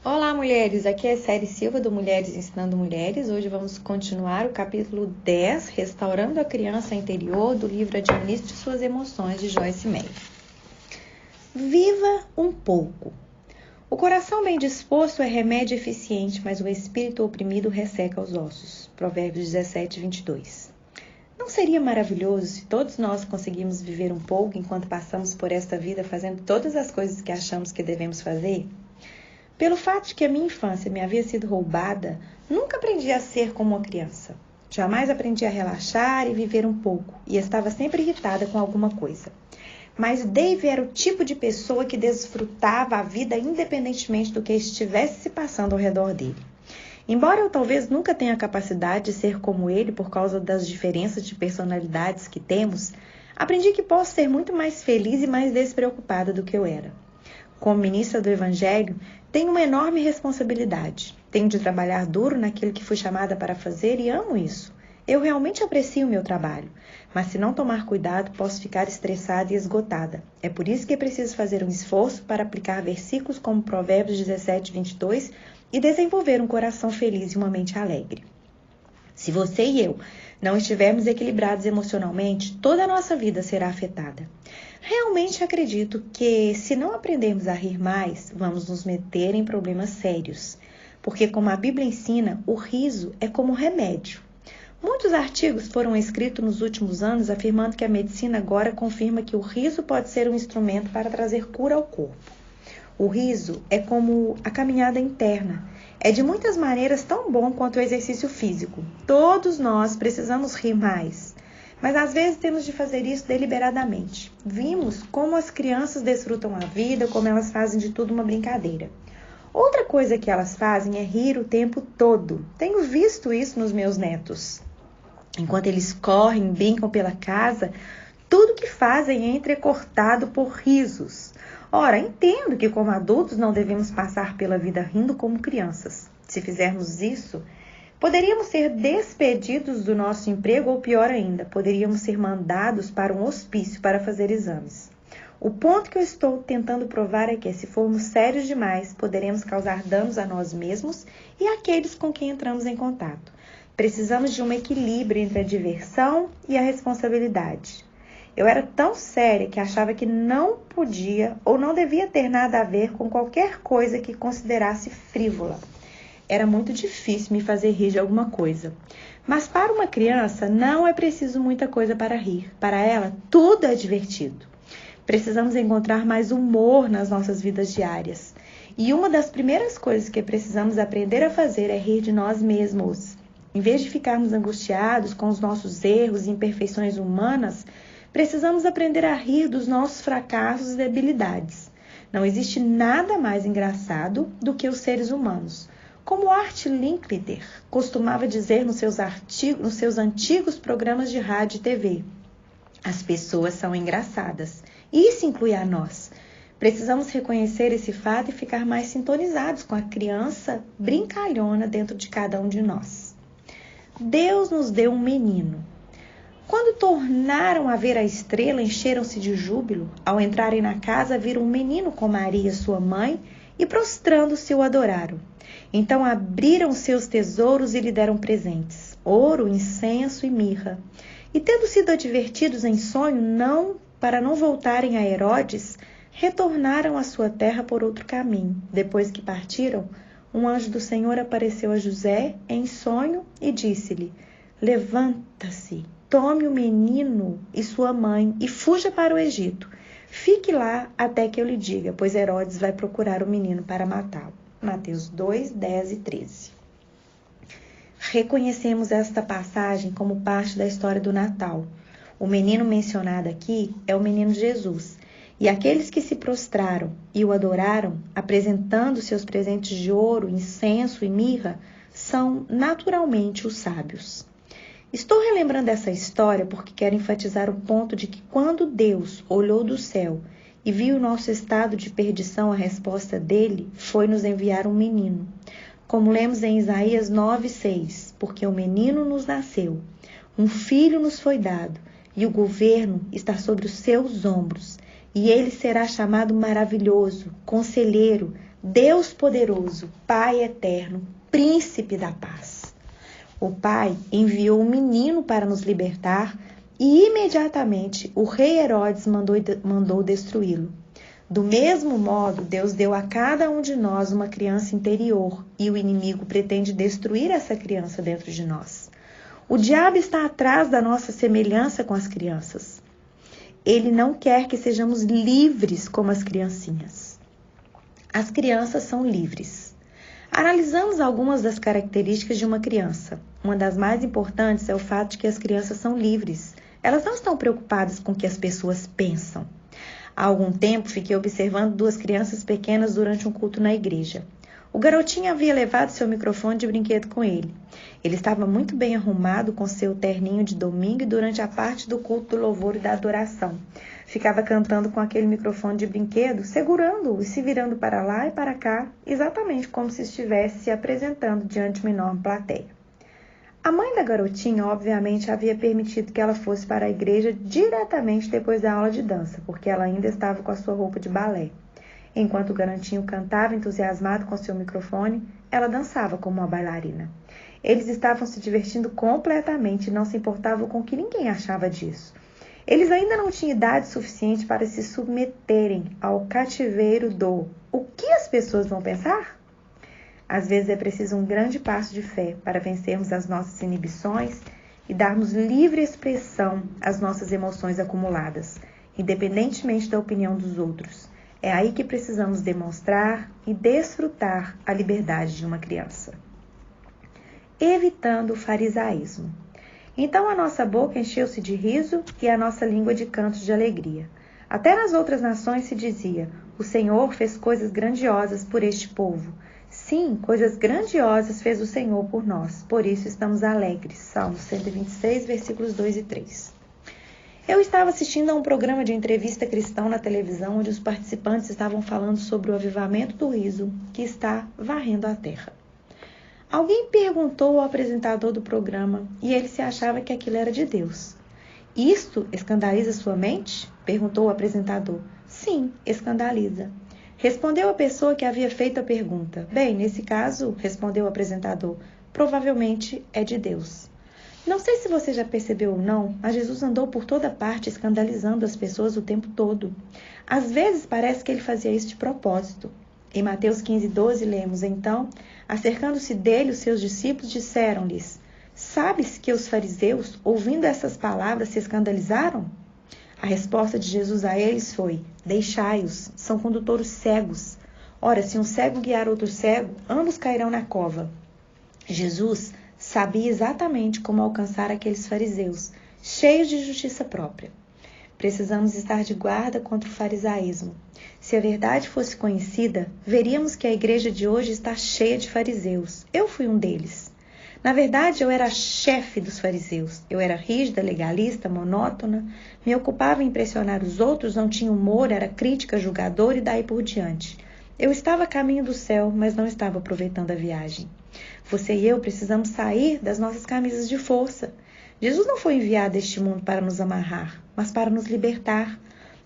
Olá, mulheres! Aqui é a Série Silva do Mulheres Ensinando Mulheres. Hoje vamos continuar o capítulo 10, Restaurando a Criança Interior, do livro Administre Suas Emoções, de Joyce Meyer. Viva um pouco. O coração bem disposto é remédio eficiente, mas o espírito oprimido resseca os ossos. Provérbios 17, 22. Não seria maravilhoso se todos nós conseguirmos viver um pouco enquanto passamos por esta vida fazendo todas as coisas que achamos que devemos fazer? Pelo fato de que a minha infância me havia sido roubada, nunca aprendi a ser como uma criança. Jamais aprendi a relaxar e viver um pouco, e estava sempre irritada com alguma coisa. Mas Dave era o tipo de pessoa que desfrutava a vida independentemente do que estivesse se passando ao redor dele. Embora eu talvez nunca tenha a capacidade de ser como ele por causa das diferenças de personalidades que temos, aprendi que posso ser muito mais feliz e mais despreocupada do que eu era. Como ministra do Evangelho, tenho uma enorme responsabilidade. Tenho de trabalhar duro naquilo que fui chamada para fazer e amo isso. Eu realmente aprecio o meu trabalho, mas se não tomar cuidado, posso ficar estressada e esgotada. É por isso que é preciso fazer um esforço para aplicar versículos como Provérbios 17, 22 e desenvolver um coração feliz e uma mente alegre. Se você e eu não estivermos equilibrados emocionalmente, toda a nossa vida será afetada. Realmente acredito que, se não aprendermos a rir mais, vamos nos meter em problemas sérios. Porque, como a Bíblia ensina, o riso é como remédio. Muitos artigos foram escritos nos últimos anos afirmando que a medicina agora confirma que o riso pode ser um instrumento para trazer cura ao corpo. O riso é como a caminhada interna. É de muitas maneiras tão bom quanto o exercício físico. Todos nós precisamos rir mais. Mas às vezes temos de fazer isso deliberadamente. Vimos como as crianças desfrutam a vida, como elas fazem de tudo uma brincadeira. Outra coisa que elas fazem é rir o tempo todo. Tenho visto isso nos meus netos. Enquanto eles correm, brincam pela casa, tudo que fazem é entrecortado por risos. Ora, entendo que como adultos não devemos passar pela vida rindo como crianças. Se fizermos isso, poderíamos ser despedidos do nosso emprego ou, pior ainda, poderíamos ser mandados para um hospício para fazer exames. O ponto que eu estou tentando provar é que, se formos sérios demais, poderemos causar danos a nós mesmos e àqueles com quem entramos em contato. Precisamos de um equilíbrio entre a diversão e a responsabilidade. Eu era tão séria que achava que não podia ou não devia ter nada a ver com qualquer coisa que considerasse frívola. Era muito difícil me fazer rir de alguma coisa. Mas para uma criança não é preciso muita coisa para rir. Para ela, tudo é divertido. Precisamos encontrar mais humor nas nossas vidas diárias. E uma das primeiras coisas que precisamos aprender a fazer é rir de nós mesmos. Em vez de ficarmos angustiados com os nossos erros e imperfeições humanas, precisamos aprender a rir dos nossos fracassos e debilidades. Não existe nada mais engraçado do que os seres humanos. Como Art Linkletter costumava dizer nos seus antigos programas de rádio e TV, as pessoas são engraçadas. Isso inclui a nós. Precisamos reconhecer esse fato e ficar mais sintonizados com a criança brincalhona dentro de cada um de nós. Deus nos deu um menino. Quando tornaram a ver a estrela, encheram-se de júbilo. Ao entrarem na casa, viram um menino com Maria, sua mãe, e prostrando-se o adoraram. Então abriram seus tesouros e lhe deram presentes, ouro, incenso e mirra. E tendo sido advertidos em sonho, para não voltarem a Herodes, retornaram à sua terra por outro caminho. Depois que partiram, um anjo do Senhor apareceu a José em sonho e disse-lhe: levanta-se, tome o menino e sua mãe e fuja para o Egito. Fique lá até que eu lhe diga, pois Herodes vai procurar o menino para matá-lo. Mateus 2, 10 e 13. Reconhecemos esta passagem como parte da história do Natal. O menino mencionado aqui é o menino Jesus. E aqueles que se prostraram e o adoraram, apresentando seus presentes de ouro, incenso e mirra, são naturalmente os sábios. Estou relembrando essa história porque quero enfatizar o ponto de que quando Deus olhou do céu e viu o nosso estado de perdição, a resposta dele foi nos enviar um menino. Como lemos em Isaías 9:6, porque um menino nos nasceu, um filho nos foi dado, e o governo está sobre os seus ombros, e ele será chamado Maravilhoso, Conselheiro, Deus poderoso, Pai eterno, Príncipe da paz. O Pai enviou um menino para nos libertar e imediatamente o rei Herodes mandou destruí-lo. Do mesmo modo, Deus deu a cada um de nós uma criança interior e o inimigo pretende destruir essa criança dentro de nós. O diabo está atrás da nossa semelhança com as crianças. Ele não quer que sejamos livres como as criancinhas. As crianças são livres. Analisamos algumas das características de uma criança. Uma das mais importantes é o fato de que as crianças são livres. Elas não estão preocupadas com o que as pessoas pensam. Há algum tempo, fiquei observando duas crianças pequenas durante um culto na igreja. O garotinho havia levado seu microfone de brinquedo com ele. Ele estava muito bem arrumado com seu terninho de domingo e durante a parte do culto do louvor e da adoração. Ficava cantando com aquele microfone de brinquedo, segurando-o e se virando para lá e para cá, exatamente como se estivesse se apresentando diante de uma enorme plateia. A mãe da garotinha, obviamente, havia permitido que ela fosse para a igreja diretamente depois da aula de dança, porque ela ainda estava com a sua roupa de balé. Enquanto o garotinho cantava entusiasmado com seu microfone, ela dançava como uma bailarina. Eles estavam se divertindo completamente e não se importavam com o que ninguém achava disso. Eles ainda não tinham idade suficiente para se submeterem ao cativeiro do "o que as pessoas vão pensar?" Às vezes é preciso um grande passo de fé para vencermos as nossas inibições e darmos livre expressão às nossas emoções acumuladas, independentemente da opinião dos outros. É aí que precisamos demonstrar e desfrutar a liberdade de uma criança. Evitando o farisaísmo. Então a nossa boca encheu-se de riso e a nossa língua de cantos de alegria. Até nas outras nações se dizia: o Senhor fez coisas grandiosas por este povo. Sim, coisas grandiosas fez o Senhor por nós, por isso estamos alegres. Salmos 126, versículos 2 e 3. Eu estava assistindo a um programa de entrevista cristão na televisão, onde os participantes estavam falando sobre o avivamento do riso que está varrendo a terra. Alguém perguntou ao apresentador do programa e ele se achava que aquilo era de Deus. Isto escandaliza sua mente? Perguntou o apresentador. Sim, escandaliza. Respondeu a pessoa que havia feito a pergunta. Bem, nesse caso, respondeu o apresentador, provavelmente é de Deus. Não sei se você já percebeu ou não, mas Jesus andou por toda parte escandalizando as pessoas o tempo todo. Às vezes parece que ele fazia isso de propósito. Em Mateus 15:12 lemos, então, acercando-se dele, os seus discípulos disseram-lhes: Sabes que os fariseus, ouvindo essas palavras, se escandalizaram? A resposta de Jesus a eles foi: deixai-os, são condutores cegos. Ora, se um cego guiar outro cego, ambos cairão na cova. Jesus sabia exatamente como alcançar aqueles fariseus, cheios de justiça própria. Precisamos estar de guarda contra o farisaísmo. Se a verdade fosse conhecida, veríamos que a igreja de hoje está cheia de fariseus. Eu fui um deles. Na verdade, eu era a chefe dos fariseus. Eu era rígida, legalista, monótona, me ocupava em impressionar os outros, não tinha humor, era crítica, julgadora e daí por diante. Eu estava a caminho do céu, mas não estava aproveitando a viagem. Você e eu precisamos sair das nossas camisas de força. Jesus não foi enviado a este mundo para nos amarrar, mas para nos libertar.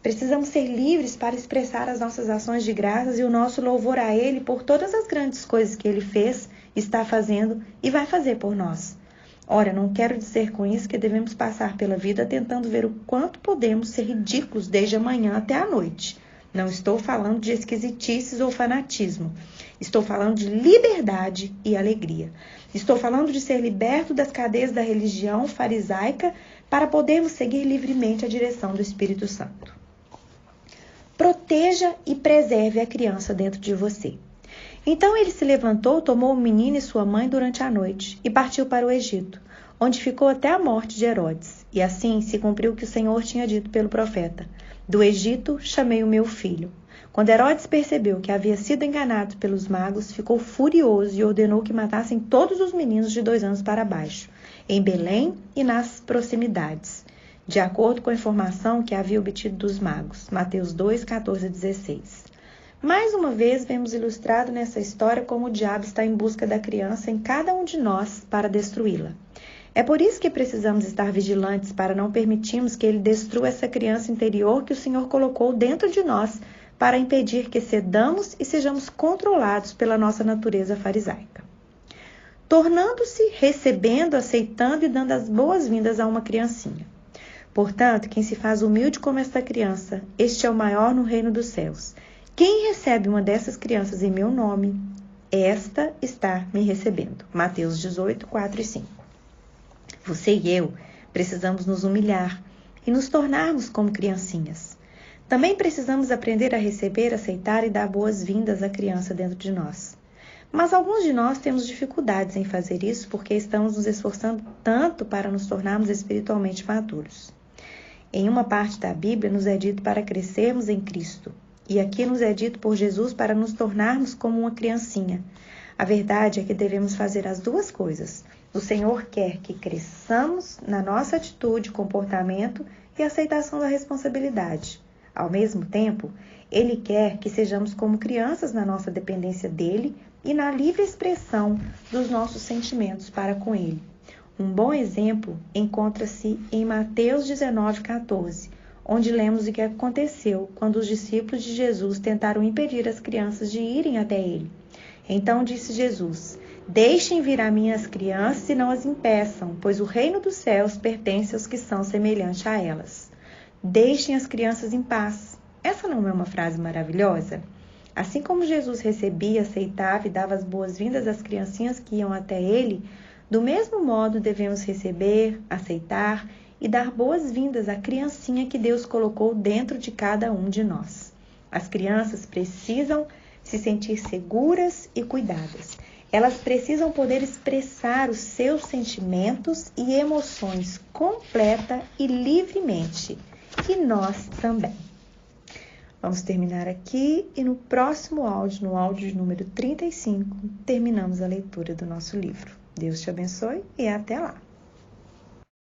Precisamos ser livres para expressar as nossas ações de graças e o nosso louvor a Ele por todas as grandes coisas que Ele fez, está fazendo e vai fazer por nós. Ora, não quero dizer com isso que devemos passar pela vida tentando ver o quanto podemos ser ridículos desde a manhã até a noite. Não estou falando de esquisitices ou fanatismo. Estou falando de liberdade e alegria. Estou falando de ser liberto das cadeias da religião farisaica para podermos seguir livremente a direção do Espírito Santo. Proteja e preserve a criança dentro de você. Então ele se levantou, tomou o menino e sua mãe durante a noite e partiu para o Egito, onde ficou até a morte de Herodes. E assim se cumpriu o que o Senhor tinha dito pelo profeta: do Egito chamei o meu filho. Quando Herodes percebeu que havia sido enganado pelos magos, ficou furioso e ordenou que matassem todos os meninos de 2 anos para baixo, em Belém e nas proximidades, de acordo com a informação que havia obtido dos magos. Mateus 2, 14 a 16. Mais uma vez, vemos ilustrado nessa história como o diabo está em busca da criança em cada um de nós para destruí-la. É por isso que precisamos estar vigilantes para não permitirmos que ele destrua essa criança interior que o Senhor colocou dentro de nós para impedir que cedamos e sejamos controlados pela nossa natureza farisaica. Tornando-se, recebendo, aceitando e dando as boas-vindas a uma criancinha. Portanto, quem se faz humilde como esta criança, este é o maior no reino dos céus. Quem recebe uma dessas crianças em meu nome, esta está me recebendo. Mateus 18, 4 e 5. Você e eu precisamos nos humilhar e nos tornarmos como criancinhas. Também precisamos aprender a receber, aceitar e dar boas-vindas à criança dentro de nós. Mas alguns de nós temos dificuldades em fazer isso porque estamos nos esforçando tanto para nos tornarmos espiritualmente maduros. Em uma parte da Bíblia nos é dito para crescermos em Cristo. E aqui nos é dito por Jesus para nos tornarmos como uma criancinha. A verdade é que devemos fazer as duas coisas. O Senhor quer que cresçamos na nossa atitude, comportamento e aceitação da responsabilidade. Ao mesmo tempo, Ele quer que sejamos como crianças na nossa dependência dEle e na livre expressão dos nossos sentimentos para com Ele. Um bom exemplo encontra-se em Mateus 19, 14, onde lemos o que aconteceu quando os discípulos de Jesus tentaram impedir as crianças de irem até Ele. Então disse Jesus: Deixem vir a mim as crianças e não as impeçam, pois o reino dos céus pertence aos que são semelhantes a elas. Deixem as crianças em paz. Essa não é uma frase maravilhosa? Assim como Jesus recebia, aceitava e dava as boas-vindas às criancinhas que iam até Ele, do mesmo modo devemos receber, aceitar e dar boas-vindas à criancinha que Deus colocou dentro de cada um de nós. As crianças precisam se sentir seguras e cuidadas. Elas precisam poder expressar os seus sentimentos e emoções completa e livremente. E nós também. Vamos terminar aqui e no próximo áudio, no áudio número 35, terminamos a leitura do nosso livro. Deus te abençoe e até lá!